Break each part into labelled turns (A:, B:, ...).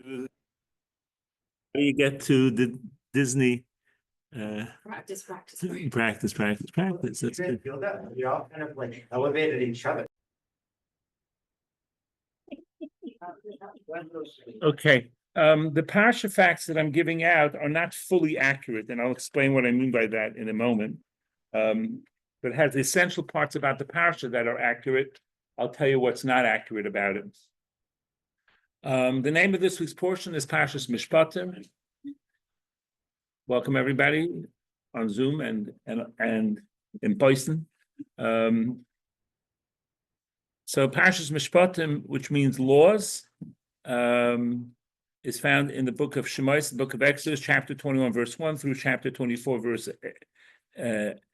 A: You get to the Disney
B: Practice.
A: practice. That's
C: You
A: good.
C: feel that? We all kind of like elevated each other.
A: Okay. The Parsha facts that I'm giving out are not fully accurate, and I'll explain what I mean by that in a moment. But it has essential parts about the Parsha that are accurate. I'll tell you what's not accurate about it. The name of this week's portion is Parshas Mishpatim. Welcome everybody on Zoom and in person. So Parshas Mishpatim, which means laws, is found in the book of Shemais, the book of Exodus, chapter 21, verse 1 through chapter 24, verse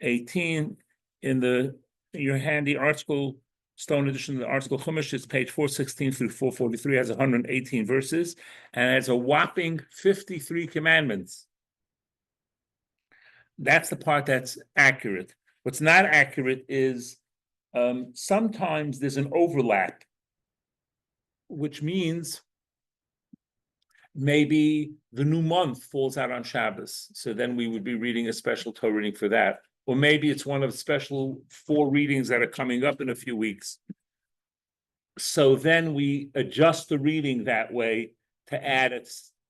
A: 18. In your handy article, stone edition of the article Chumash, it's page 416 through 443, has 118 verses, and has a whopping 53 commandments. That's the part that's accurate. What's not accurate is sometimes there's an overlap, which means maybe the new month falls out on Shabbos. So then we would be reading a special Torah reading for that. Or maybe it's one of the special 4 readings that are coming up in a few weeks. So then we adjust the reading that way to add a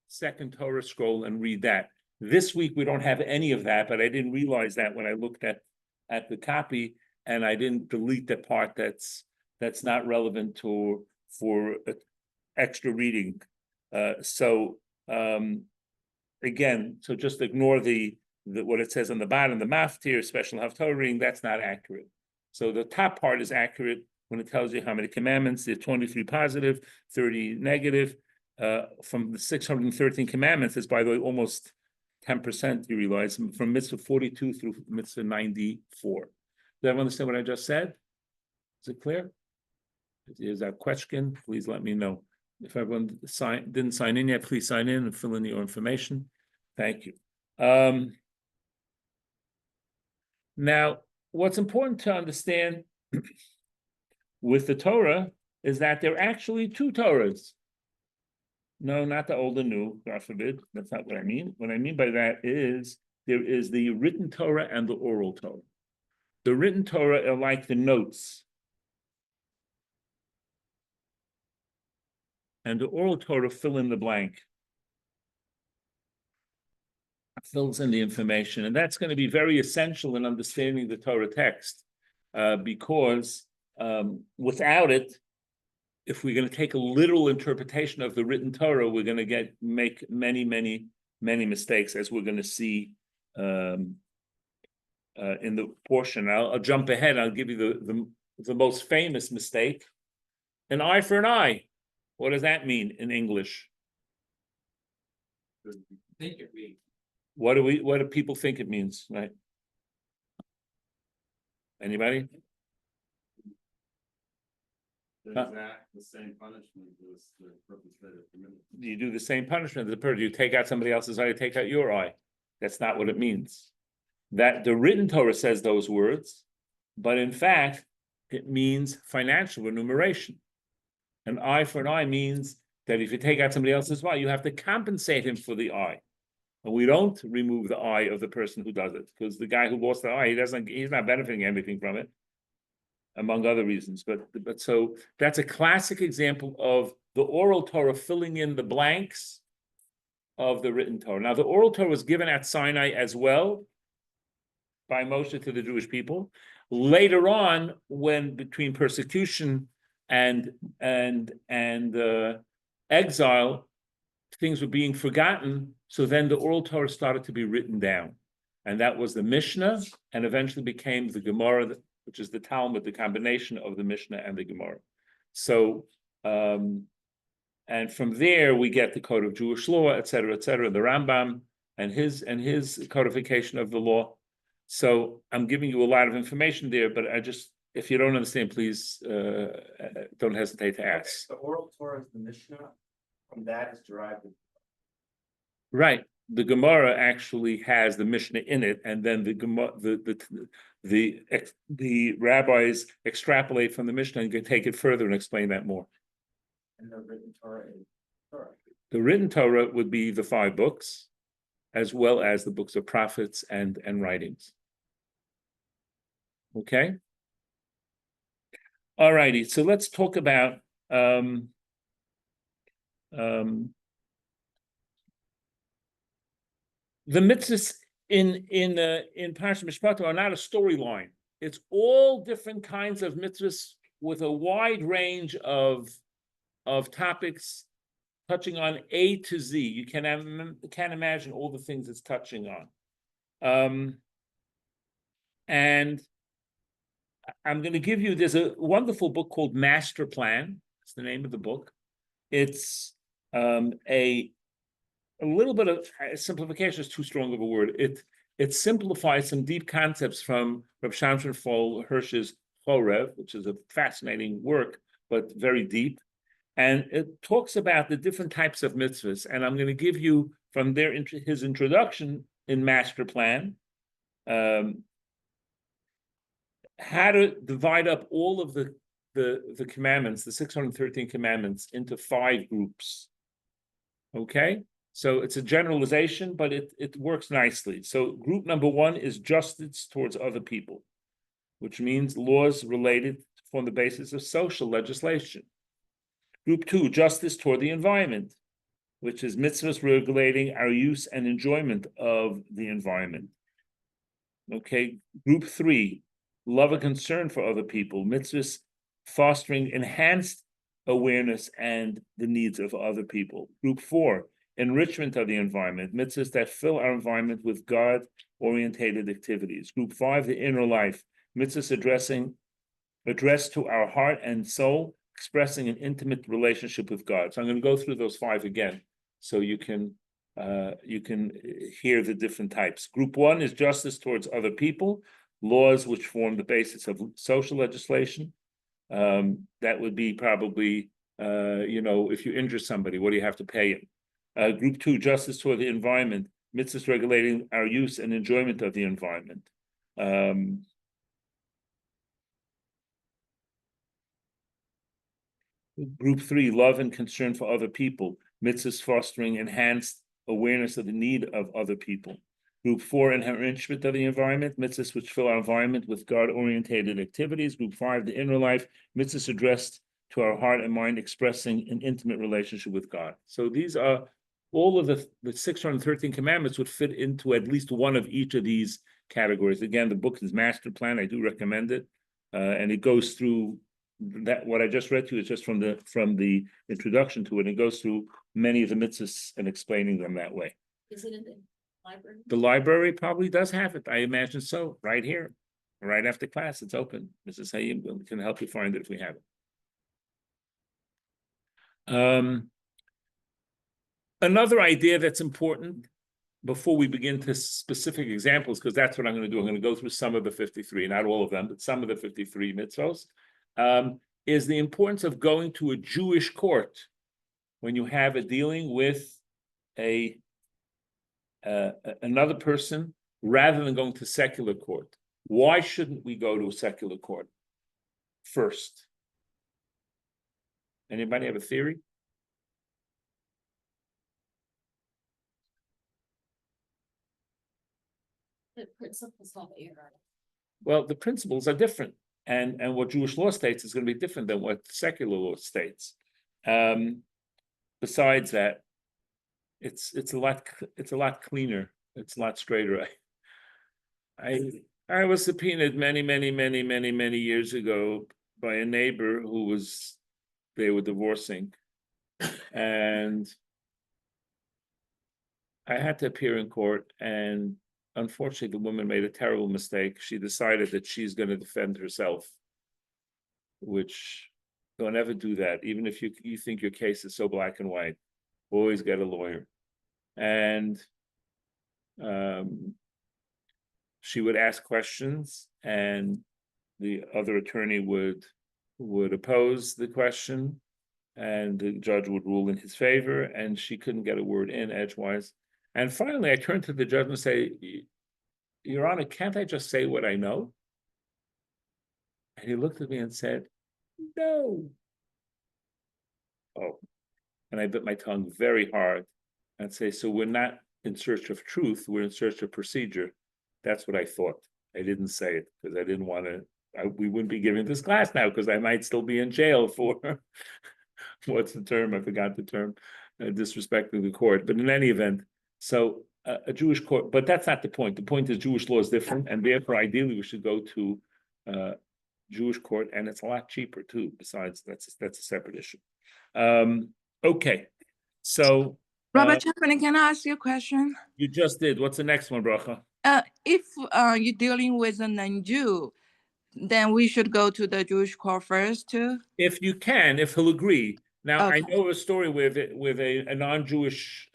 A: second Torah scroll and read that. This week we don't have any of that, but I didn't realize that when I looked at the copy, and I didn't delete the part that's not relevant for extra reading. Again, so just ignore the what it says on the bottom, the maftir, special haftorah reading, that's not accurate. So the top part is accurate when it tells you how many commandments. There's 23 positive, 30 negative. From the 613 commandments, it's, by the way, almost 10%, you realize, from mitzvah 42 through mitzvah 94. Does everyone understand what I just said? Is it clear? If there's a question, please let me know. If everyone didn't sign in yet, please sign in and fill in your information. Thank you. Now, what's important to understand with the Torah is that there are actually 2 Torahs. No, not the old and new, God forbid. That's not what I mean. What I mean by that is there is the written Torah and the oral Torah. The written Torah are like the notes. And the oral Torah fill in the blank. Fills in the information. And that's going to be very essential in understanding the Torah text. Because without it, if we're going to take a literal interpretation of the written Torah, we're going to make many mistakes, as we're going to see in the portion. I'll jump ahead. I'll give you the most famous mistake: an eye for an eye. What does that mean in English? What do people think it means? Right? Anybody?
D: The same punishment as the perpetrator committed.
A: You do the same punishment as the perpetrator. You take out somebody else's eye, you take out your eye. That's not what it means. That the written Torah says those words, but in fact, it means financial remuneration. An eye for an eye means that if you take out somebody else's eye, you have to compensate him for the eye. And we don't remove the eye of the person who does it, because the guy who lost the eye, he's not benefiting anything from it, among other reasons. But so that's a classic example of the oral Torah filling in the blanks of the written Torah. Now, the oral Torah was given at Sinai as well by Moshe to the Jewish people. Later on, when between persecution and exile, things were being forgotten. So then the oral Torah started to be written down. And that was the Mishnah, and eventually became the Gemara, which is the Talmud, the combination of the Mishnah and the Gemara. So, and from there we get the code of Jewish law, et cetera, the Rambam and his codification of the law. So I'm giving you a lot of information there, but if you don't understand, please don't hesitate to ask.
C: The oral Torah is the Mishnah. From that is derived.
A: Right. The Gemara actually has the Mishnah in it, and then the rabbis extrapolate from the Mishnah and can take it further and explain that more.
C: And the written Torah is Torah.
A: The written Torah would be the 5 books, as well as the books of prophets and writings. Okay? All righty, so let's talk about the mitzvahs in Parsha Mishpatim are not a storyline. It's all different kinds of mitzvahs with a wide range of topics touching on A to Z. You can't imagine all the things it's touching on. And I'm going to give you, there's a wonderful book called Master Plan. It's the name of the book. It's a little bit of simplification is too strong of a word. It simplifies some deep concepts from Rabbi Czapnik Hirsch's Chorev, which is a fascinating work, but very deep. And it talks about the different types of mitzvahs. And I'm going to give you from his introduction in Master Plan, how to divide up all of the commandments, the 613 commandments, into 5 groups. Okay? So it's a generalization, but it works nicely. So group number 1 is justice towards other people, which means laws related to form the basis of social legislation. Group 2, justice toward the environment, which is mitzvahs regulating our use and enjoyment of the environment. Okay, group 3, love and concern for other people, mitzvahs fostering enhanced awareness and the needs of other people. Group 4, enrichment of the environment, mitzvahs that fill our environment with God-orientated activities. Group 5, the inner life, mitzvahs addressed to our heart and soul, expressing an intimate relationship with God. So I'm going to go through those 5 again, so you can hear the different types. Group 1 is justice towards other people, laws which form the basis of social legislation. That would be probably, if you injure somebody, what do you have to pay him? Group 2, justice toward the environment, mitzvahs regulating our use and enjoyment of the environment. Group 3, love and concern for other people, mitzvahs fostering enhanced awareness of the need of other people. Group 4, enrichment of the environment, mitzvahs which fill our environment with God-orientated activities. Group 5, the inner life, mitzvahs addressed to our heart and mind, expressing an intimate relationship with God. So these are all of the 613 commandments would fit into at least one of each of these categories. Again, the book is Master Plan. I do recommend it. And it goes through that. What I just read to you is just from the introduction to it. It goes through many of the mitzvahs and explaining them that way.
B: Is it in the library?
A: The library probably does have it. I imagine so. Right here, right after class, it's open. Mrs. Hayim can help you find it if we have it. Another idea that's important before we begin to specific examples, because that's what I'm going to do. I'm going to go through some of the 53, not all of them, but some of the 53 mitzvos, is the importance of going to a Jewish court when you have a dealing with another person rather than going to secular court. Why shouldn't we go to a secular court first? Anybody have a theory?
B: The principles of error.
A: Well, the principles are different, and what Jewish law states is going to be different than what secular law states. Besides that, it's a lot cleaner. It's a lot straighter. I was subpoenaed many years ago by a neighbor they were divorcing, and I had to appear in court, and unfortunately, the woman made a terrible mistake. She decided that she's going to defend herself, which don't ever do that. Even if you think your case is so black and white, always get a lawyer. And she would ask questions, and the other attorney would oppose the question, and the judge would rule in his favor, and she couldn't get a word in edgewise. And finally, I turned to the judge and say, Your Honor, can't I just say what I know? And he looked at me and said, No. Oh, and I bit my tongue very hard and say, so we're not in search of truth, we're in search of procedure. That's what I thought. I didn't say it because I didn't want to, we wouldn't be giving this class now because I might still be in jail for, what's the term? I forgot the term, disrespecting the court. But in any event, so a Jewish court, but that's not the point. The point is Jewish law is different, and therefore ideally we should go to Jewish court, and it's a lot cheaper too. Besides, that's a separate issue. Okay, so
E: Rabbi Czapnik, can I ask you a question?
A: you just did. What's the next one, Bracha?
E: If you're dealing with a non-Jew, then we should go to the Jewish court first too?
A: If you can, if he'll agree. Now, I
E: Okay.
A: know a story with a non-Jewish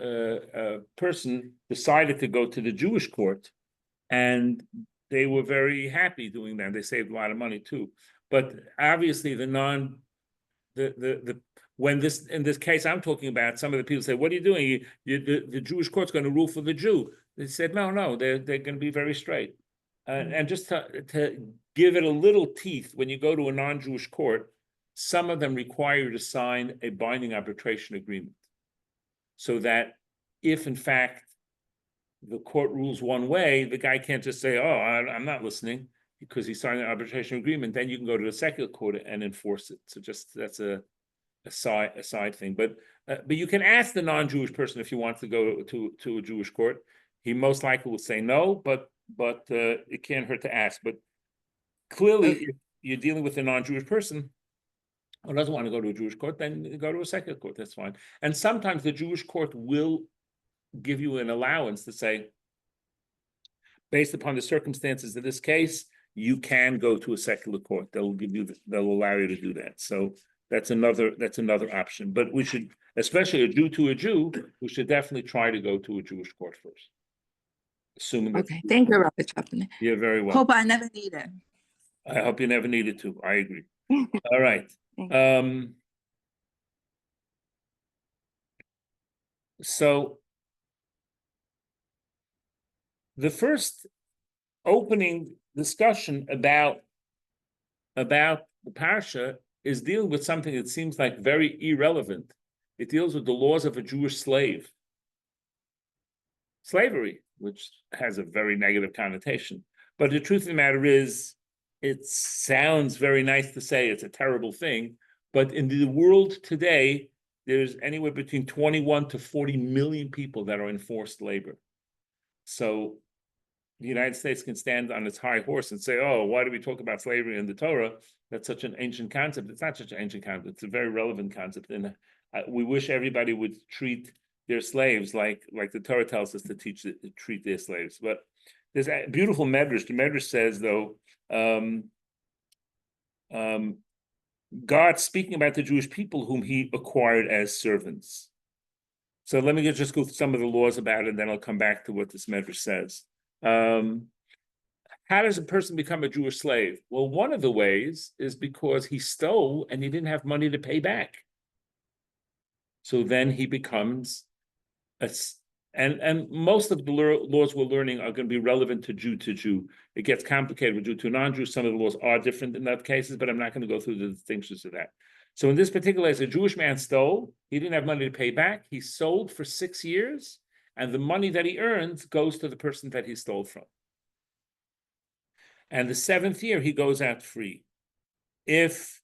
A: person decided to go to the Jewish court, and they were very happy doing that. They saved a lot of money too. But obviously, when this, in this case I'm talking about, some of the people say, "What are you doing? The Jewish court's going to rule for the Jew." They said, "No, they're going to be very straight." And just to give it a little teeth, when you go to a non-Jewish court, some of them require you to sign a binding arbitration agreement, so that if in fact the court rules one way, the guy can't just say, "Oh, I'm not listening," because he signed an arbitration agreement. Then you can go to the secular court and enforce it. So just that's a side thing. But you can ask the non-Jewish person if you want to go to a Jewish court. He most likely will say no, but it can't hurt to ask. But clearly, if you're dealing with a non-Jewish person who doesn't want to go to a Jewish court, then you go to a secular court. That's fine. And sometimes the Jewish court will give you an allowance to say, based upon the circumstances of this case, you can go to a secular court. They'll allow you to do that. So that's another option. But we should, especially a Jew to a Jew, we should definitely try to go to a Jewish court first. Assuming that.
E: Okay, thank you, Rabbi Czapnik.
A: You're very welcome.
E: Hope I never need it.
A: I hope you never needed to. I agree. All right. So the first opening discussion about the Parsha is dealing with something that seems like very irrelevant. It deals with the laws of a Jewish slave. Slavery, which has a very negative connotation. But the truth of the matter is, it sounds very nice to say it's a terrible thing, but in the world today, there's anywhere between 21 to 40 million people that are in forced labor. So the United States can stand on its high horse and say, "Oh, why do we talk about slavery in the Torah? That's such an ancient concept." It's not such an ancient concept. It's a very relevant concept. And we wish everybody would treat their slaves like the Torah tells us to treat their slaves. But there's a beautiful medrash. The medrash says, though, God speaking about the Jewish people whom he acquired as servants. So let me just go through some of the laws about it, and then I'll come back to what this medrash says. How does a person become a Jewish slave? Well, one of the ways is because he stole and he didn't have money to pay back. So then he becomes and most of the laws we're learning are going to be relevant to Jew. It gets complicated with Jew to non-Jew. Some of the laws are different in that cases, but I'm not going to go through the distinctions of that. So in this particular case, a Jewish man stole. He didn't have money to pay back. He sold for 6 years, and the money that he earns goes to the person that he stole from. And the 7th year, he goes out free. If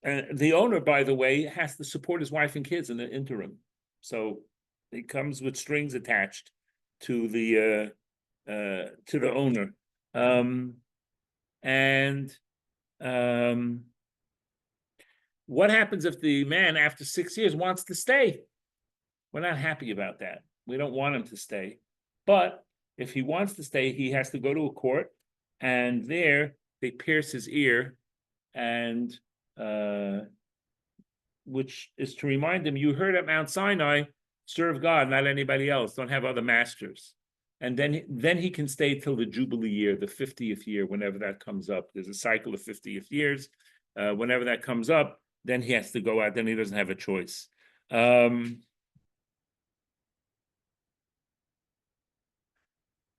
A: and the owner, by the way, has to support his wife and kids in the interim. So it comes with strings attached to the owner. What happens if the man, after 6 years, wants to stay? We're not happy about that. We don't want him to stay. But if he wants to stay, he has to go to a court, and there they pierce his ear, and which is to remind him, you heard at Mount Sinai, serve God, not anybody else. Don't have other masters. And then he can stay till the Jubilee year, the 50th year, whenever that comes up. There's a cycle of 50th years. Whenever that comes up, then he has to go out. Then he doesn't have a choice.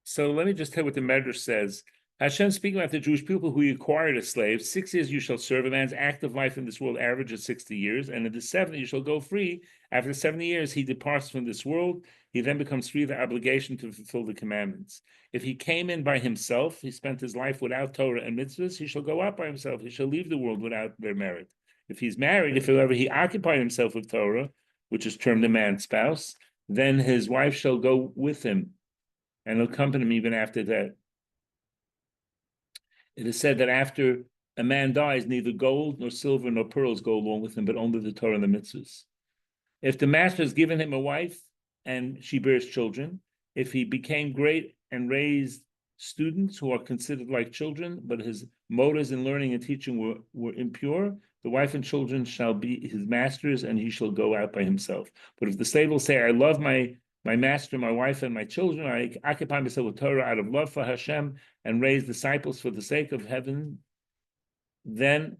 A: So let me just tell you what the Medrash says. Hashem speaking about the Jewish people who he acquired as slaves, 6 years you shall serve. A man's active life in this world averages 60 years, and in the 70 you shall go free. After 70 years, he departs from this world. He then becomes free of the obligation to fulfill the commandments. If he came in by himself, he spent his life without Torah and mitzvahs, he shall go out by himself. He shall leave the world without their merit. If he's married, if however he occupied himself with Torah, which is termed a man's spouse, then his wife shall go with him and accompany him even after that. It is said that after a man dies, neither gold nor silver nor pearls go along with him, but only the Torah and the mitzvahs. If the master has given him a wife and she bears children, if he became great and raised students who are considered like children, but his motives in learning and teaching were impure, the wife and children shall be his masters, and he shall go out by himself. But if the slave will say, I love my master, my wife, and my children, I occupy myself with Torah out of love for Hashem and raise disciples for the sake of heaven, then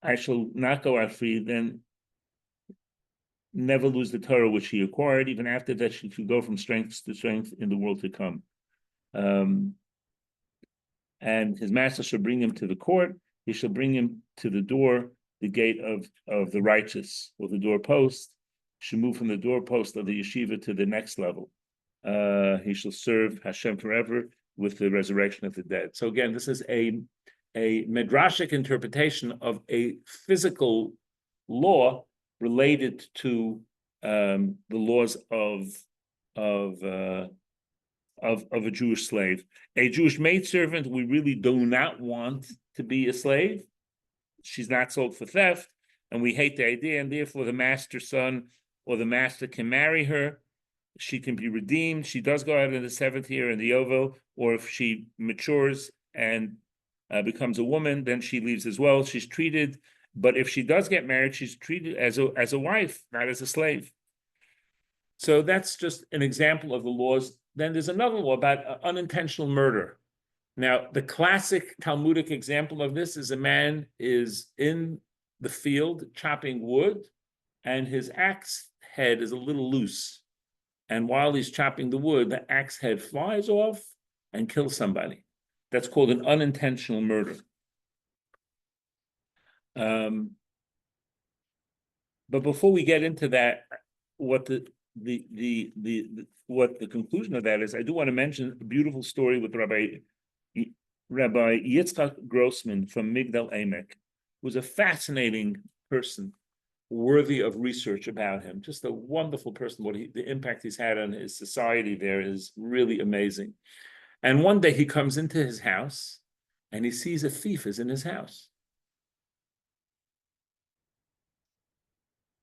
A: I shall not go out free, then never lose the Torah which he acquired. Even after that, she should go from strength to strength in the world to come. And his master shall bring him to the court. He shall bring him to the door, the gate of the righteous, or the doorpost. Should move from the doorpost of the yeshiva to the next level. He shall serve Hashem forever with the resurrection of the dead. So again, this is a midrashic interpretation of a physical law related to the laws of a Jewish slave. A Jewish maidservant, we really do not want to be a slave. She's not sold for theft, and we hate the idea, and therefore the master's son or the master can marry her. She can be redeemed. She does go out in the 7th year in the Yovel, or if she matures and becomes a woman, then she leaves as well. She's treated, but if she does get married, she's treated as a wife, not as a slave. So that's just an example of the laws. Then there's another law about unintentional murder. Now, the classic Talmudic example of this is a man is in the field chopping wood, and his axe head is a little loose. And while he's chopping the wood, the axe head flies off and kills somebody. That's called an unintentional murder. But before we get into that, what the conclusion of that is, I do want to mention a beautiful story with Rabbi Yitzchak Grossman from Migdal Emek, who's a fascinating person, worthy of research about him. Just a wonderful person. The impact he's had on his society there is really amazing. And one day he comes into his house and he sees a thief is in his house.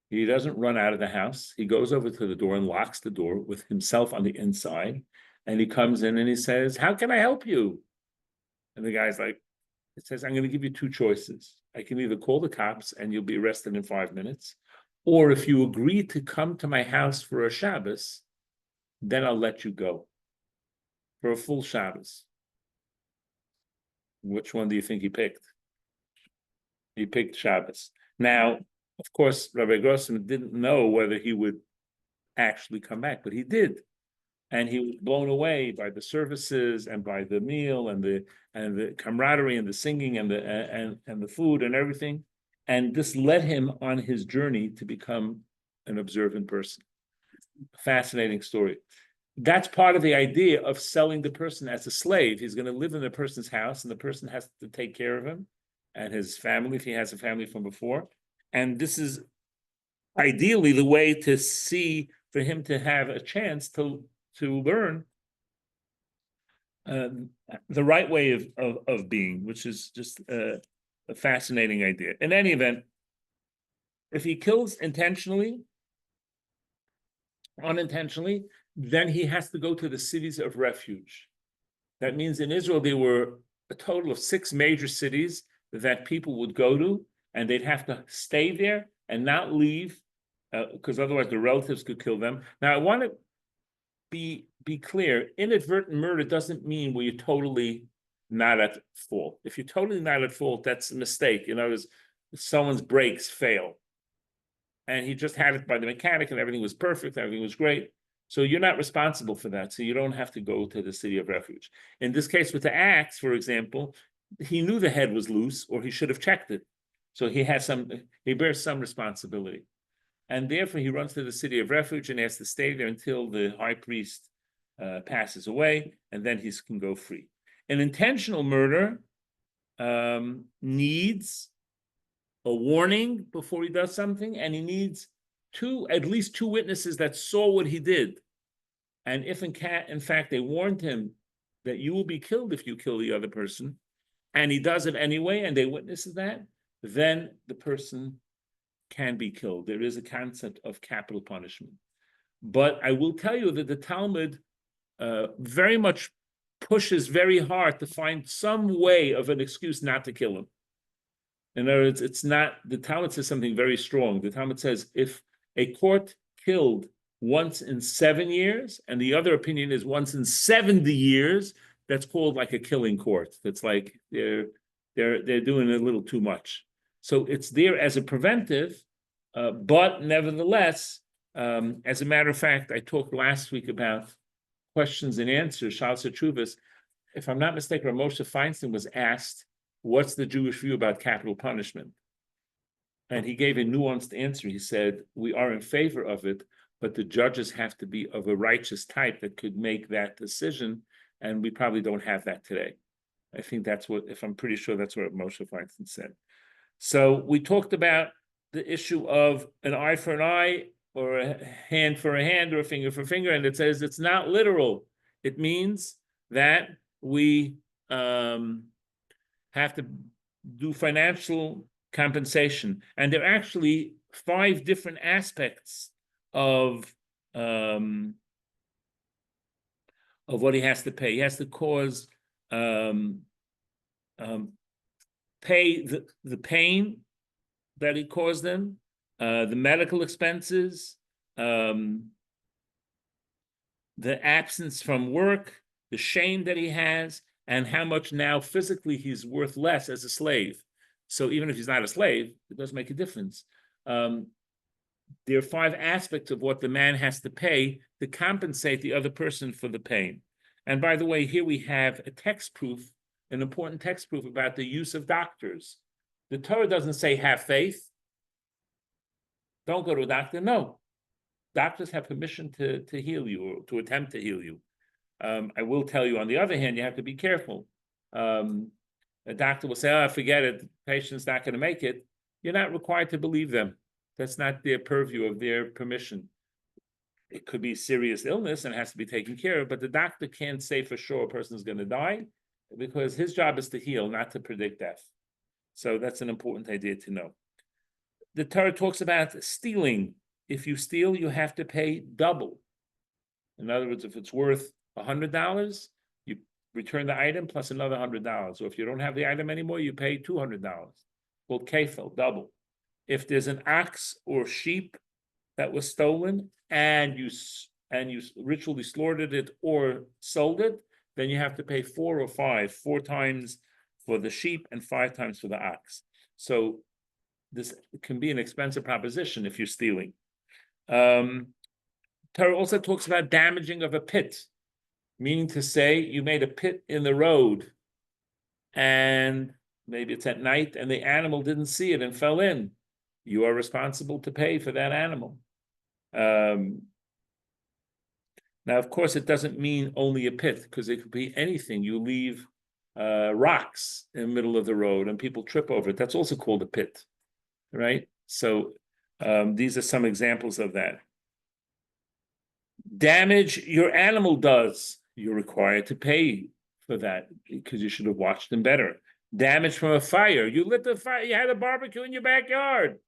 A: He doesn't run out of the house. He goes over to the door and locks the door with himself on the inside. And he comes in and he says, how can I help you? And the guy's like, it says, I'm going to give you 2 choices. I can either call the cops and you'll be arrested in 5 minutes, or if you agree to come to my house for a Shabbos, then I'll let you go for a full Shabbos. Which one do you think he picked? He picked Shabbos. Now, of course, Rabbi Grossman didn't know whether he would actually come back, but he did. And he was blown away by the services and by the meal and the camaraderie and the singing and the food and everything. And this led him on his journey to become an observant person. Fascinating story. That's part of the idea of selling the person as a slave. He's going to live in the person's house, and the person has to take care of him and his family, if he has a family from before. And this is ideally the way to see, for him to have a chance to learn the right way of being, which is just a fascinating idea. In any event, if he kills unintentionally, then he has to go to the cities of refuge. That means in Israel, there were a total of 6 major cities that people would go to, and they'd have to stay there and not leave, because otherwise the relatives could kill them. Now, I want to be clear, inadvertent murder doesn't mean where you're totally not at fault. If you're totally not at fault, that's a mistake. You know, someone's brakes fail, and he just had it by the mechanic, and everything was perfect, everything was great. So you're not responsible for that. So you don't have to go to the city of refuge. In this case, with the axe, for example, he knew the head was loose, or he should have checked it. So he bears some responsibility. And therefore, he runs to the city of refuge and has to stay there until the high priest passes away, and then he can go free. An intentional murder needs a warning before he does something, and he needs at least two witnesses that saw what he did. And if in fact they warned him that you will be killed if you kill the other person, and he does it anyway, and they witness that, then the person can be killed. There is a concept of capital punishment. But I will tell you that the Talmud very much pushes very hard to find some way of an excuse not to kill him. In other words, it's not, the Talmud says something very strong. The Talmud says if a court killed once in 7 years, and the other opinion is once in 70 years, that's called like a killing court. That's like they're doing a little too much. So it's there as a preventive, but nevertheless, as a matter of fact, I talked last week about questions and answers, Shalos Tshuvos. If I'm not mistaken, Moshe Feinstein was asked, what's the Jewish view about capital punishment? And he gave a nuanced answer. He said, we are in favor of it, but the judges have to be of a righteous type that could make that decision, and we probably don't have that today. I think that's what, if I'm pretty sure that's what Moshe Feinstein said. So we talked about the issue of an eye for an eye, or a hand for a hand, or a finger for a finger, and it says it's not literal. It means that we have to do financial compensation, and there are actually 5 different aspects of what he has to pay. He has to cause pay the pain that he caused them, the medical expenses, the absence from work, the shame that he has, and how much now physically he's worth less as a slave. So even if he's not a slave, it does make a difference. There are 5 aspects of what the man has to pay to compensate the other person for the pain. And by the way, here we have a text proof, an important text proof about the use of doctors. The Torah doesn't say have faith. Don't go to a doctor. No. Doctors have permission to heal you, or to attempt to heal you. I will tell you, on the other hand, you have to be careful. A doctor will say, oh, forget it, the patient's not going to make it. You're not required to believe them. That's not their purview of their permission. It could be serious illness and has to be taken care of, but the doctor can't say for sure a person is going to die, because his job is to heal, not to predict death. So that's an important idea to know. The Torah talks about stealing. If you steal, you have to pay double. In other words, if it's worth $100, you return the item plus another $100. Or if you don't have the item anymore, you pay $200. Well, kefel, double. If there's an ox or sheep that was stolen and you ritually slaughtered it or sold it, then you have to pay 4 or 5, 4 times for the sheep and 5 times for the ox. So this can be an expensive proposition if you're stealing. Torah also talks about damaging of a pit, meaning to say you made a pit in the road and maybe it's at night and the animal didn't see it and fell in. You are responsible to pay for that animal. Now, of course, it doesn't mean only a pit, because it could be anything. You leave rocks in the middle of the road and people trip over it. That's also called a pit, right? So these are some examples of that. Damage your animal does, you're required to pay for that, because you should have watched them better. Damage from a fire. You lit the fire, you had a barbecue in your backyard,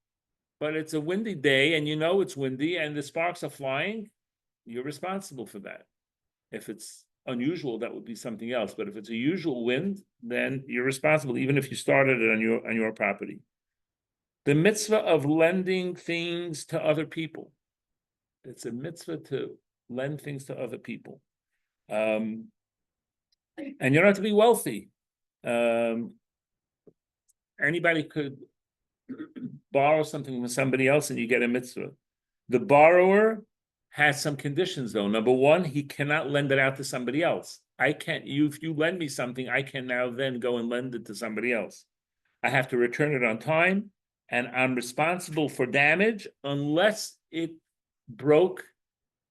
A: but it's a windy day and you know it's windy and the sparks are flying. You're responsible for that. If it's unusual, that would be something else. But if it's a usual wind, then you're responsible, even if you started it on your property. The mitzvah of lending things to other people. It's a mitzvah to lend things to other people. And you don't have to be wealthy. Anybody could borrow something from somebody else and you get a mitzvah. The borrower has some conditions though. Number one, he cannot lend it out to somebody else. I can't, if you lend me something, I can now then go and lend it to somebody else. I have to return it on time, and I'm responsible for damage unless it broke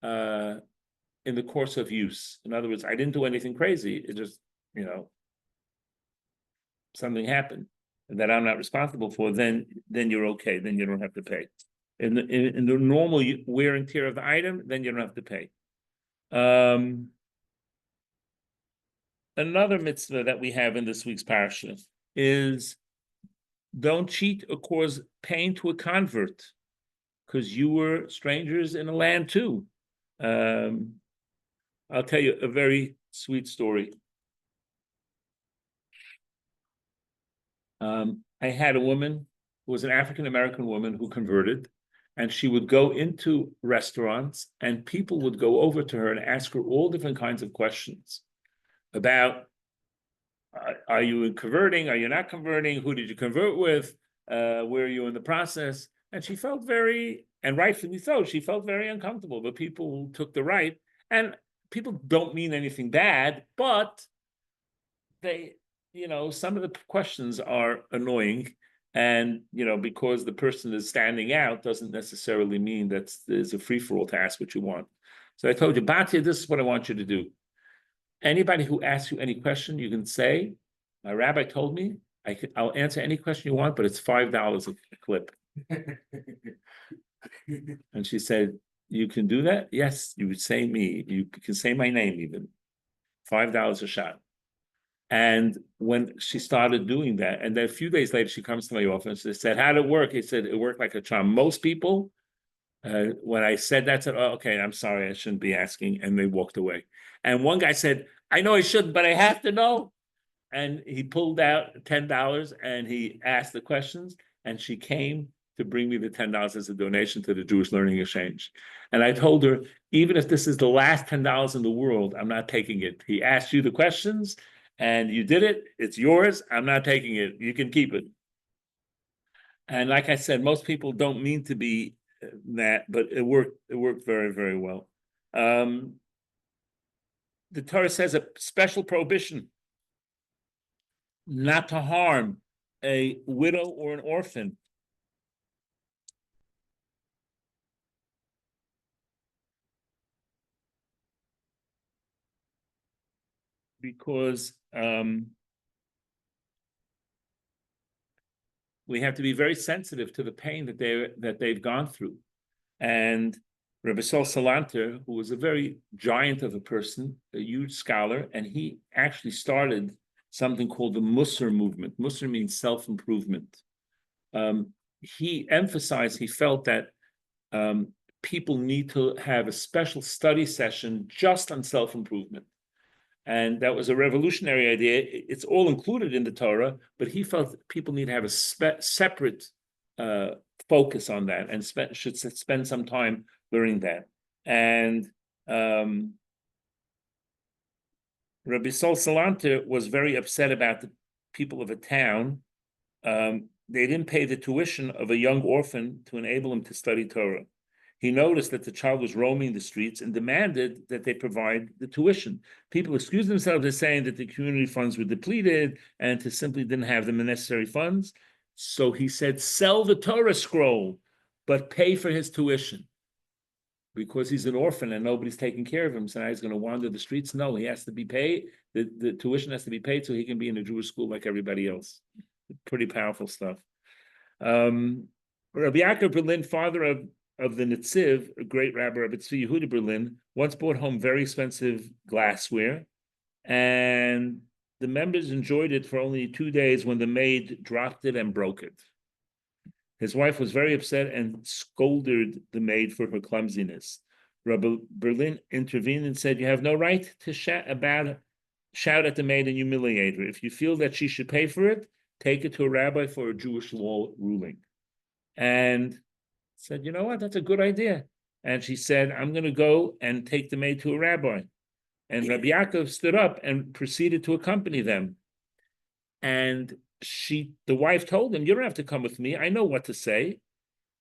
A: in the course of use. In other words, I didn't do anything crazy. It just, something happened that I'm not responsible for, then you're okay. Then you don't have to pay. In the normal wear and tear of the item, then you don't have to pay. Another mitzvah that we have in this week's parsha is don't cheat or cause pain to a convert, because you were strangers in a land too. I'll tell you a very sweet story. I had a woman who was an African-American woman who converted, and she would go into restaurants and people would go over to her and ask her all different kinds of questions about, are you converting? Are you not converting? Who did you convert with? Where are you in the process? And she felt very, and rightfully so, she felt very uncomfortable, but people took the right, and people don't mean anything bad, but they, some of the questions are annoying, and, because the person is standing out doesn't necessarily mean that there's a free-for-all to ask what you want. So I told you, Batya, this is what I want you to do. Anybody who asks you any question, you can say, my rabbi told me, I'll answer any question you want, but it's $5 a clip. And she said, you can do that? Yes, you would say me. You can say my name even. $5 a shot. And when she started doing that, and then a few days later, she comes to my office and said, how did it work? He said, it worked like a charm. Most people, when I said that, said, oh, okay, I'm sorry, I shouldn't be asking. And they walked away. And one guy said, I know I shouldn't, but I have to know. And he pulled out $10 and he asked the questions, and she came to bring me the $10 as a donation to the Jewish Learning Exchange. And I told her, even if this is the last $10 in the world, I'm not taking it. He asked you the questions and you did it. It's yours. I'm not taking it. You can keep it. And like I said, most people don't mean to be that, but it worked. It worked very, very well. The Torah says a special prohibition not to harm a widow or an orphan. Because we have to be very sensitive to the pain that they've gone through. And Rabbi Salanter, who was a very giant of a person, a huge scholar, and he actually started something called the Musar movement. Musar means self-improvement. He emphasized, he felt that people need to have a special study session just on self-improvement. And that was a revolutionary idea. It's all included in the Torah, but he felt people need to have a separate focus on that and should spend some time learning that. And Rabbi Salanter was very upset about the people of a town. They didn't pay the tuition of a young orphan to enable him to study Torah. He noticed that the child was roaming the streets and demanded that they provide the tuition. People excused themselves as saying that the community funds were depleted and to simply didn't have the necessary funds. So he said, sell the Torah scroll, but pay for his tuition. Because he's an orphan and nobody's taking care of him, so now he's going to wander the streets. No, he has to be paid. The tuition has to be paid so he can be in a Jewish school like everybody else. Pretty powerful stuff. Rabbi Yaakov Berlin, father of the Netziv, a great rabbi, Rabbi Tzvi Yehuda Berlin, once brought home very expensive glassware, and the members enjoyed it for only 2 days when the maid dropped it and broke it. His wife was very upset and scolded the maid for her clumsiness. Rabbi Berlin intervened and said, you have no right to shout at the maid and humiliate her. If you feel that she should pay for it, take it to a rabbi for a Jewish law ruling. And said, you know what, that's a good idea. And she said, I'm going to go and take the maid to a rabbi. And Rabbi Yaakov stood up and proceeded to accompany them. And the wife told him, you don't have to come with me. I know what to say.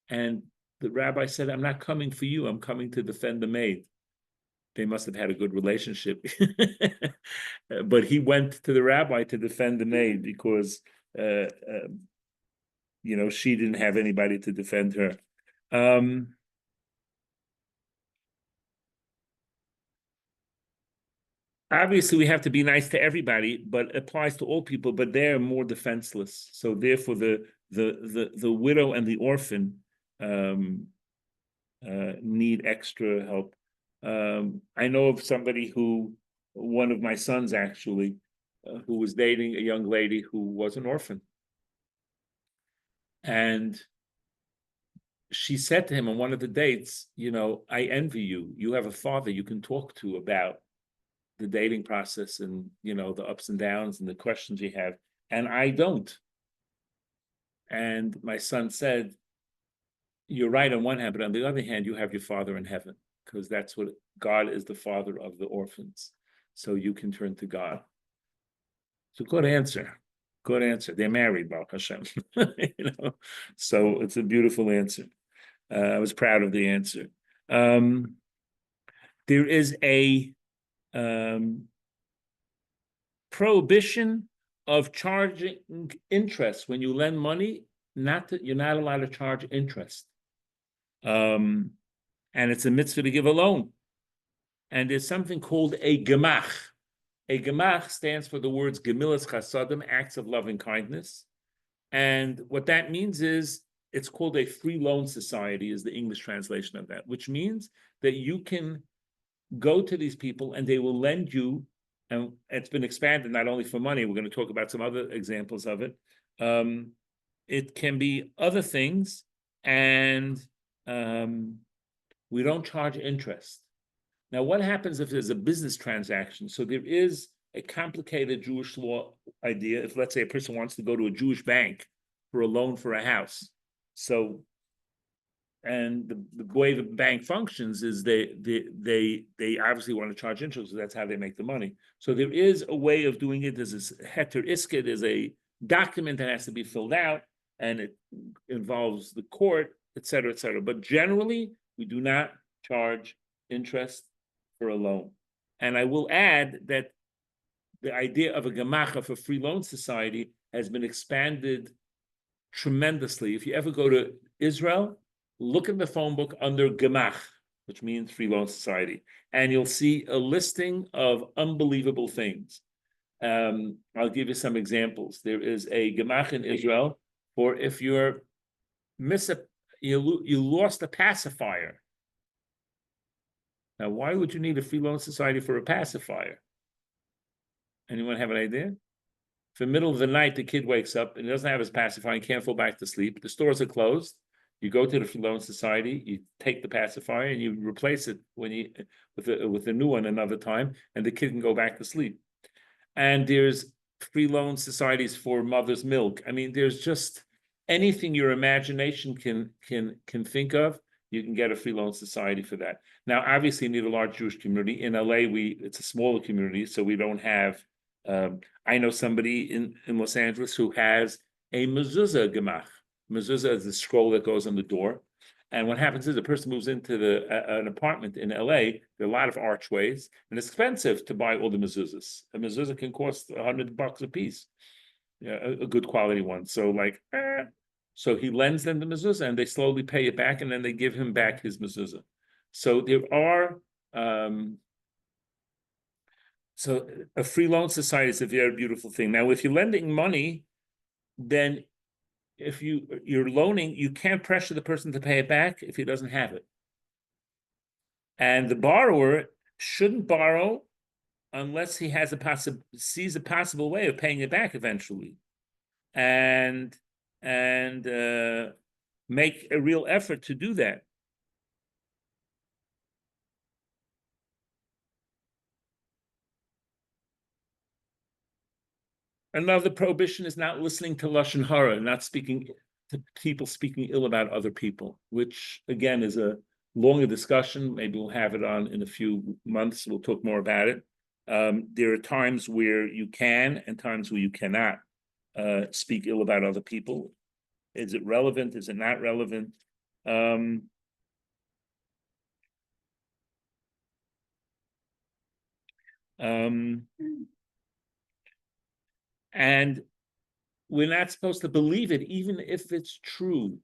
A: And the rabbi said, I'm not coming for you, I'm coming to defend the maid. They must have had a good relationship. But he went to the rabbi to defend the maid because, she didn't have anybody to defend her. Obviously, we have to be nice to everybody, but it applies to all people, but they're more defenseless. So therefore, the widow and the orphan need extra help. I know of somebody one of my sons actually, who was dating a young lady who was an orphan. And she said to him on one of the dates, I envy you. You have a father you can talk to about the dating process and, the ups and downs and the questions you have. And I don't. And my son said, you're right on one hand, but on the other hand, you have your father in heaven, because that's what God is, the father of the orphans. So you can turn to God. So good answer. Good answer. They're married, Baruch Hashem. So it's a beautiful answer. I was proud of the answer. There is a prohibition of charging interest when you lend money. You're not allowed to charge interest. And it's a mitzvah to give a loan. And there's something called a gemach. A gemach stands for the words gemilas chasadim, acts of loving kindness. And what that means is it's called a free loan society, is the English translation of that, which means that you can go to these people and they will lend you, and it's been expanded not only for money, we're going to talk about some other examples of it. It can be other things, and we don't charge interest. Now, what happens if there's a business transaction? So there is a complicated Jewish law idea. If, let's say, a person wants to go to a Jewish bank for a loan for a house. So, and the way the bank functions is they obviously want to charge interest, so that's how they make the money. So there is a way of doing it. There's a heter iska, there's a document that has to be filled out, and it involves the court, et cetera, but generally we do not charge interest for a loan. And I will add that the idea of a gemach, of a free loan society, has been expanded tremendously. If you ever go to Israel, look in the phone book under gemach, which means free loan society, and you'll see a listing of unbelievable things. I'll give you some examples. There is a gemach in Israel for if you lost a pacifier. Now, why would you need a free loan society for a pacifier? Anyone have an idea? If in the middle of the night the kid wakes up and he doesn't have his pacifier and can't fall back to sleep, the stores are closed, you go to the free loan society, you take the pacifier and you replace it with a new one another time, and the kid can go back to sleep. And there's free loan societies for mother's milk. I mean, there's just anything your imagination can think of. You can get a free loan society for that. Now, obviously, you need a large Jewish community. In LA, it's a smaller community, so we don't have. I know somebody in Los Angeles who has a mezuzah gemach. Mezuzah is the scroll that goes on the door. And what happens is a person moves into an apartment in LA. There are a lot of archways, and it's expensive to buy all the mezuzahs. A mezuzah can cost $100 a piece, a good quality one. So so he lends them the mezuzah, and they slowly pay it back, and then they give him back his mezuzah. So there are. So a free loan society is a very beautiful thing. Now, if you're lending money, then if you're loaning, you can't pressure the person to pay it back if he doesn't have it. And the borrower shouldn't borrow unless he has sees a possible way of paying it back eventually, and make a real effort to do that. Another prohibition is not listening to lashon hara, not speaking to people speaking ill about other people, which again is a longer discussion. Maybe we'll have it on in a few months. We'll talk more about it. There are times where you can and times where you cannot speak ill about other people. Is it relevant? Is it not relevant? And we're not supposed to believe it, even if it's true.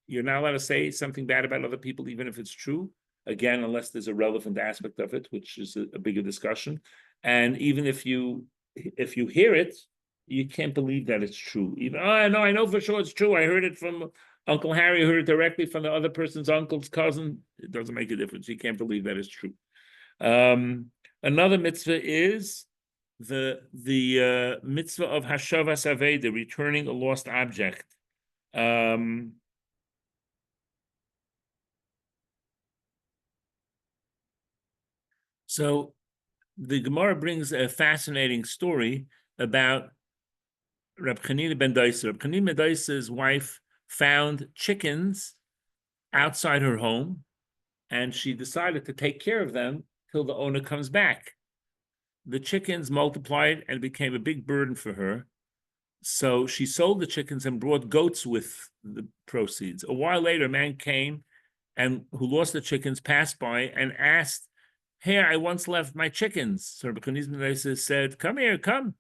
A: You're not allowed to say something bad about other people, even if it's true. Again, unless there's a relevant aspect of it, which is a bigger discussion. And even if you hear it, you can't believe that it's true. Even I know for sure it's true. I heard it from Uncle Harry. I heard it directly from the other person's uncle's cousin. It doesn't make a difference. You can't believe that it's true. Another mitzvah is the mitzvah of Hashavas Aveda, returning a lost object. So the Gemara brings a fascinating story about Reb Chanina ben Doisa. Reb Chanina ben Doisa's wife found chickens outside her home, and she decided to take care of them till the owner comes back. The chickens multiplied and became a big burden for her. So she sold the chickens and brought goats with the proceeds. A while later, a man came and who lost the chickens, passed by and asked, "Here, I once left my chickens." So Rabbi Chanina said, "Come here, come."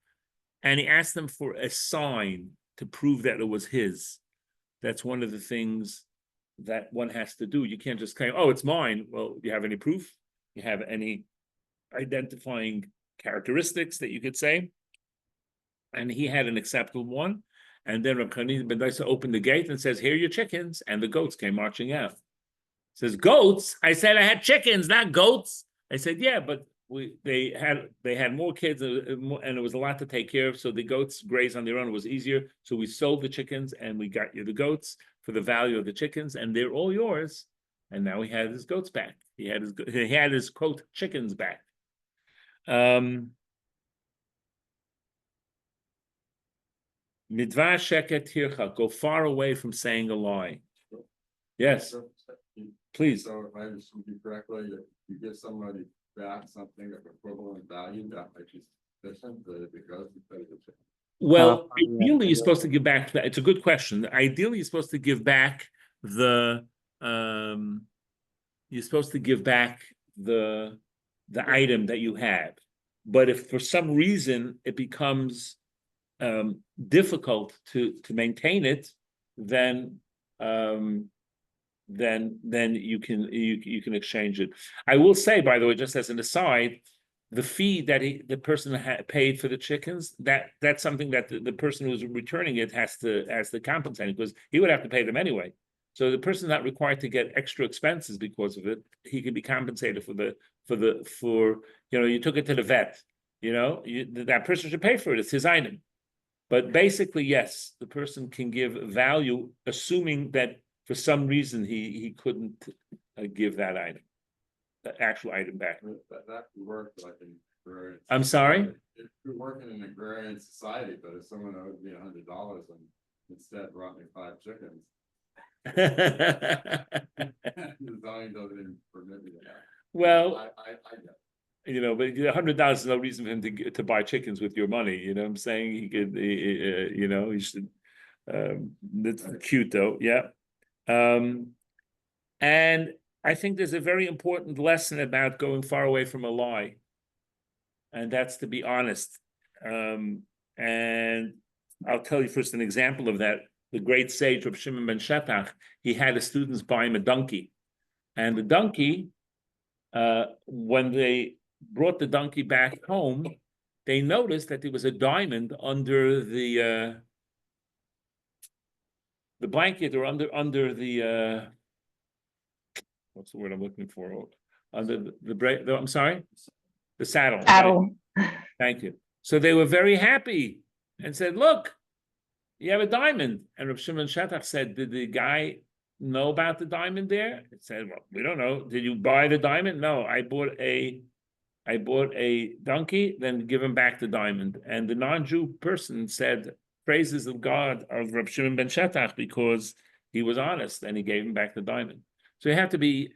A: And he asked them for a sign to prove that it was his. That's one of the things that one has to do. You can't just claim, "Oh, it's mine." Well, do you have any proof? You have any identifying characteristics that you could say? And he had an acceptable one. And then Rabbi Chanina ben Doisa opened the gate and says, "Here are your chickens." And the goats came marching out. Says, "Goats? I said I had chickens, not goats." I said, "Yeah, but they had more kids and it was a lot to take care of. So the goats graze on their own. It was easier. So we sold the chickens and we got you the goats for the value of the chickens, and they're all yours." And now he had his goats back. He had his quote chickens back. Midvar sheket tircha, go far away from saying a lie. Yes, please.
D: So if I understood you correctly, if you give somebody back something of equivalent value, that might be sufficient, but if it goes because of the
A: Well, ideally, you're supposed to give back. It's a good question. Ideally, you're supposed to give back the item that you have. But if for some reason it becomes difficult to maintain it, then you can exchange it. I will say, by the way, just as an aside, the fee that the person paid for the chickens, that's something that the person who's returning it has to compensate, because he would have to pay them anyway. So the person's not required to get extra expenses because of it. He can be compensated for you took it to the vet. That person should pay for it. It's his item. But basically, yes, the person can give value, assuming that for some reason he couldn't give that item, the actual item back.
D: that could work like in agrarian.
A: I'm sorry?
D: It could work in an agrarian society, but if someone owed me $100 and instead brought me 5 chickens, the zoning doesn't even permit me that.
A: Well,
D: I get it.
A: but $100 is no reason for him to buy chickens with your money. You know what I'm saying? He could, he should. That's cute though, yeah. And I think there's a very important lesson about going far away from a lie, and that's to be honest. And I'll tell you first an example of that. The great sage Rabbi Shimon ben Shetach, he had his students buy him a donkey, and the donkey, when they brought the donkey back home, they noticed that there was a diamond under the blanket, or under the what's the word I'm looking for? Under I'm sorry, the saddle.
E: Saddle.
A: Right? Thank you. So they were very happy and said, "Look, you have a diamond." And Rabbi Shimon Shetach said, "Did the guy know about the diamond there?" It said, "Well, we don't know." "Did you buy the diamond?" "No, I bought a donkey, then give him back the diamond." And the non-Jew person said, "Praises of God of Rabbi Shimon ben Shetach, because he was honest and he gave him back the diamond." So you have to be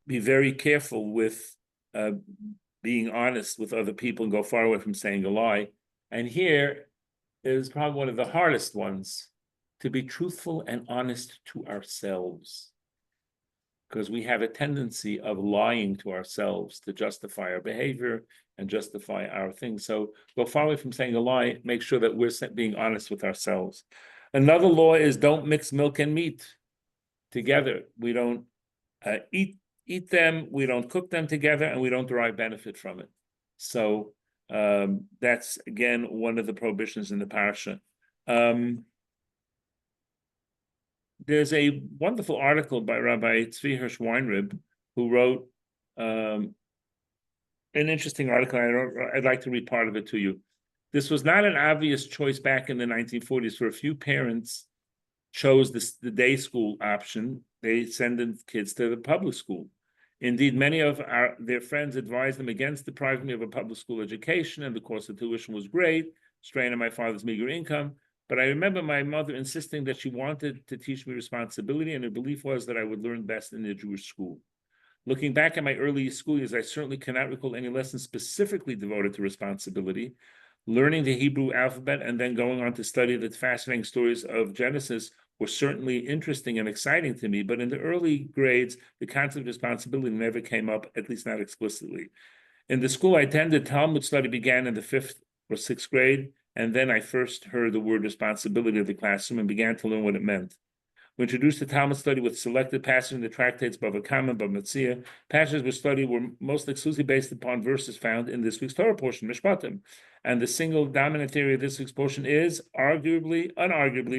A: very careful with being honest with other people and go far away from saying a lie. And here is probably one of the hardest ones, to be truthful and honest to ourselves. because we have a tendency of lying to ourselves to justify our behavior and justify our things. So go far away from saying a lie, make sure that we're being honest with ourselves. Another law is don't mix milk and meat together. We don't eat them, we don't cook them together, and we don't derive benefit from it. So that's again one of the prohibitions in the Parsha. There's a wonderful article by Rabbi Tzvi Hirsch Weinrib, who wrote an interesting article. I'd like to read part of it to you. This was not an obvious choice back in the 1940s, for a few parents chose the day school option. They send in kids to the public school. Indeed, many of their friends advised them against depriving me of a public school education, and the cost of tuition was great, strain on my father's meager income. But I remember my mother insisting that she wanted to teach me responsibility, and her belief was that I would learn best in the Jewish school. Looking back at my early school years, I certainly cannot recall any lessons specifically devoted to responsibility. Learning the Hebrew alphabet and then going on to study the fascinating stories of Genesis were certainly interesting and exciting to me, but in the early grades, the concept of responsibility never came up, at least not explicitly. In the school I attended, Talmud study began in the 5th or 6th grade, and then I first heard the word responsibility of the classroom and began to learn what it meant. We introduced the Talmud study with selected passages in the tractates Bava Kama, Bava Metzia. Passages we studied were most exclusively based upon verses found in this week's Torah portion, Mishpatim. And the single dominant theory of this week's portion is unarguably,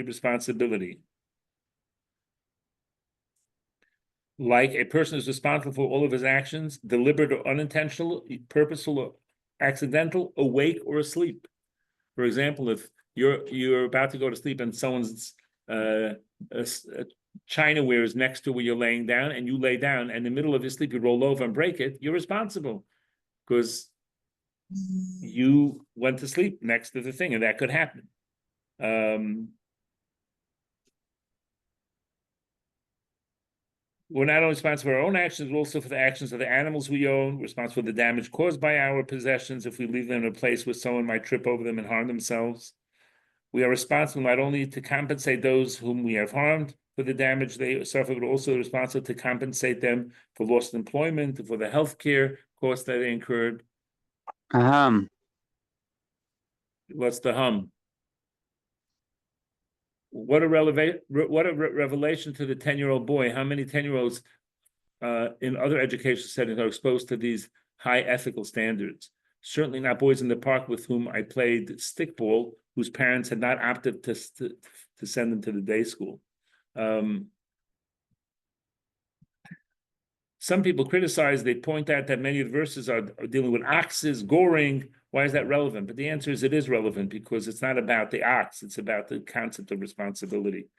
A: responsibility. Like a person is responsible for all of his actions, deliberate or unintentional, purposeful or accidental, awake or asleep. For example, if you're about to go to sleep and someone's chinaware is next to where you're laying down, and you lay down, and in the middle of your sleep you roll over and break it, you're responsible because you went to sleep next to the thing, and that could happen. We're not only responsible for our own actions, but also for the actions of the animals we own. We're responsible for the damage caused by our possessions if we leave them in a place where someone might trip over them and harm themselves. We are responsible not only to compensate those whom we have harmed for the damage they suffered, but also responsible to compensate them for lost employment, for the health care costs that they incurred. What's the hum? What a revelation to the 10-year-old boy. How many 10-year-olds in other education settings are exposed to these high ethical standards? Certainly not boys in the park with whom I played stickball, whose parents had not opted to send them to the day school. Some people criticize, they point out that many of the verses are dealing with oxes, goring. Why is that relevant? But the answer is it is relevant because it's not about the ox, it's about the concept of responsibility.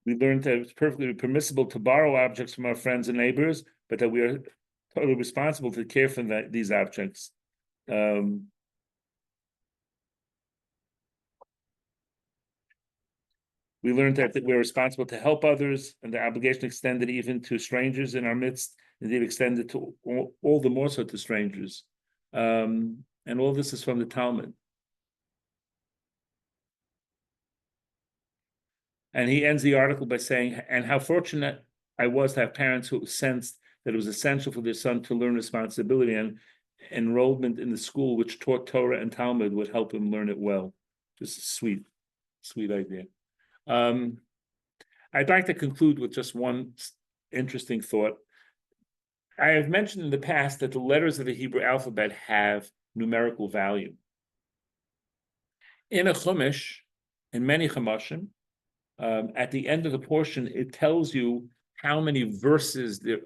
A: We learned that it's perfectly permissible to borrow objects from our friends and neighbors, but that we are totally responsible to care for these objects. We learned that we're responsible to help others, and the obligation extended even to strangers in our midst, indeed extended to all the more so to strangers. And all this is from the Talmud. And he ends the article by saying, and how fortunate I was to have parents who sensed that it was essential for their son to learn responsibility, and enrollment in the school which taught Torah and Talmud would help him learn it well. Just a sweet idea. I'd like to conclude with just one interesting thought. I have mentioned in the past that the letters of the Hebrew alphabet have numerical value. In a chumash, in many chumashim, at the end of the portion, it tells you how many verses there.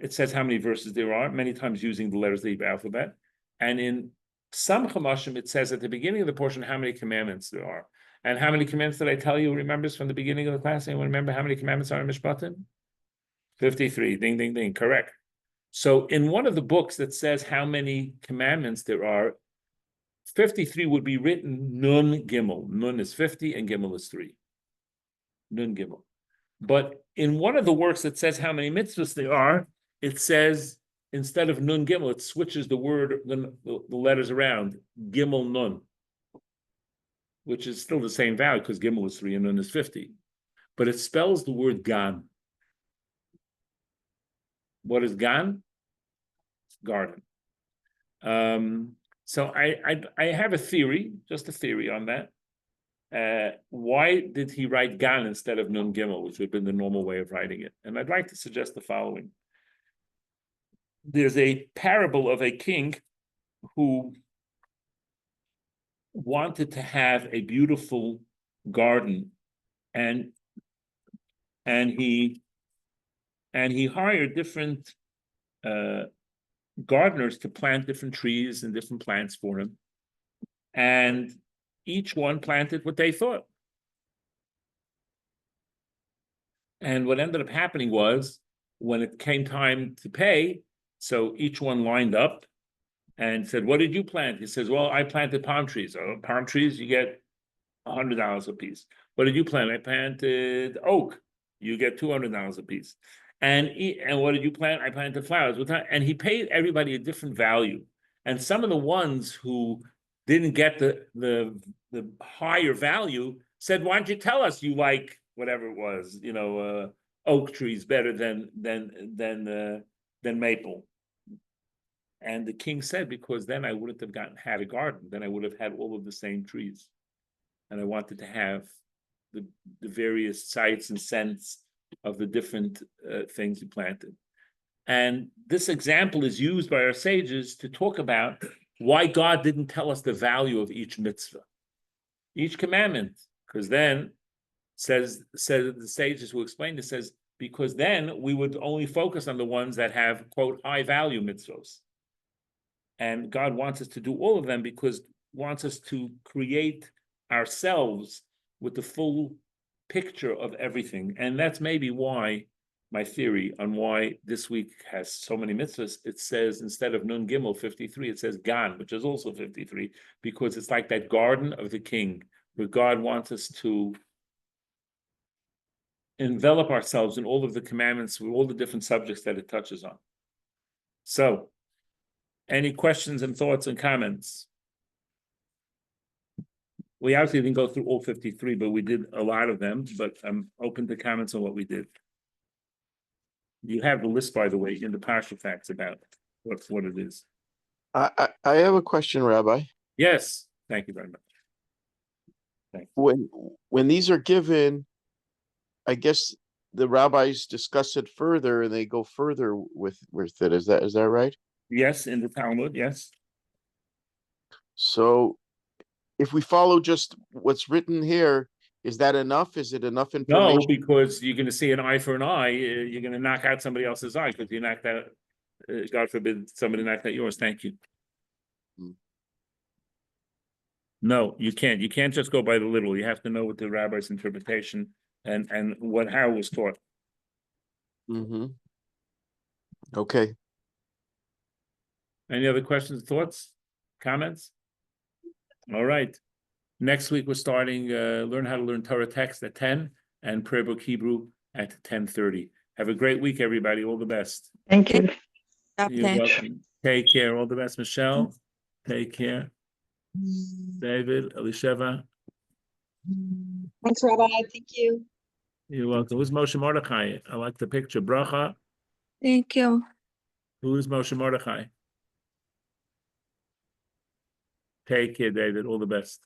A: It says how many verses there are, many times using the letters of the Hebrew alphabet. And in some chumashim, it says at the beginning of the portion how many commandments there are. And how many commandments did I tell you? Remembers from the beginning of the class? Anyone remember how many commandments are in Mishpatim? 53. Ding, ding, ding. Correct. So in one of the books that says how many commandments there are, 53 would be written Nun Gimel. Nun is 50 and Gimel is 3. Nun Gimel. But in one of the works that says how many mitzvahs there are, it says instead of Nun Gimel, it switches the word, the letters around, Gimel Nun, which is still the same value because Gimel is 3 and Nun is 50. But it spells the word Gan. What is Gan? Garden. So I have a theory, just a theory on that. Why did he write Gan instead of Nun Gimel, which would have been the normal way of writing it? And I'd like to suggest the following. There's a parable of a king who wanted to have a beautiful garden, and he hired different gardeners to plant different trees and different plants for him, and each one planted what they thought. And what ended up happening was, when it came time to pay, so each one lined up and said, "What did you plant?" He says, "Well, I planted palm trees." "Oh, palm trees, you get $100 a piece." "What did you plant?" "I planted oak." "You get $200 a piece." And what did you plant?" "I planted flowers." And he paid everybody a different value. And some of the ones who didn't get the higher value said, "Why don't you tell us you like whatever it was, oak trees better than maple?" And the king said, "Because then I wouldn't have had a garden. Then I would have had all of the same trees. And I wanted to have the various sights and scents of the different things he planted." And this example is used by our sages to talk about why God didn't tell us the value of each mitzvah, each commandment, because then says the sages who explain this, says, because then we would only focus on the ones that have, quote, high value mitzvahs. And God wants us to do all of them because wants us to create ourselves with the full picture of everything. And that's maybe why my theory on why this week has so many mitzvahs, it says instead of Nun Gimel 53, it says Gan, which is also 53, because it's like that garden of the king, where God wants us to envelop ourselves in all of the commandments with all the different subjects that it touches on. So, any questions and thoughts and comments? We obviously didn't go through all 53, but we did a lot of them, but I'm open to comments on what we did. You have the list, by the way, in the Parsha facts about what it is.
F: I have a question, Rabbi.
A: Yes, thank you very much.
F: When these are given, I guess the rabbis discuss it further and they go further with it. Is that right?
A: Yes, in the Talmud, yes.
F: So if we follow just what's written here, is that enough? Is it enough information?
A: No, because you're going to see an eye for an eye. You're going to knock out somebody else's eye because you knocked out, God forbid, somebody knocked out yours. Thank you. No, you can't. You can't just go by the literal. You have to know what the rabbi's interpretation and how it was taught.
F: Mm-hmm. Okay.
A: Any other questions, thoughts, comments? All right. Next week, we're starting learn how to learn Torah text at 10 and prayer book Hebrew at 10:30. Have a great week, everybody. All the best.
G: Thank you.
A: You're welcome. Take care. All the best, Michelle. Take care. David, Elisheva.
G: Thanks, Rabbi. Thank you.
A: You're welcome. Who's Moshe Mordechai? I like the picture. Bracha.
E: Thank you.
A: Who's Moshe Mordechai? Take care, David. All the best.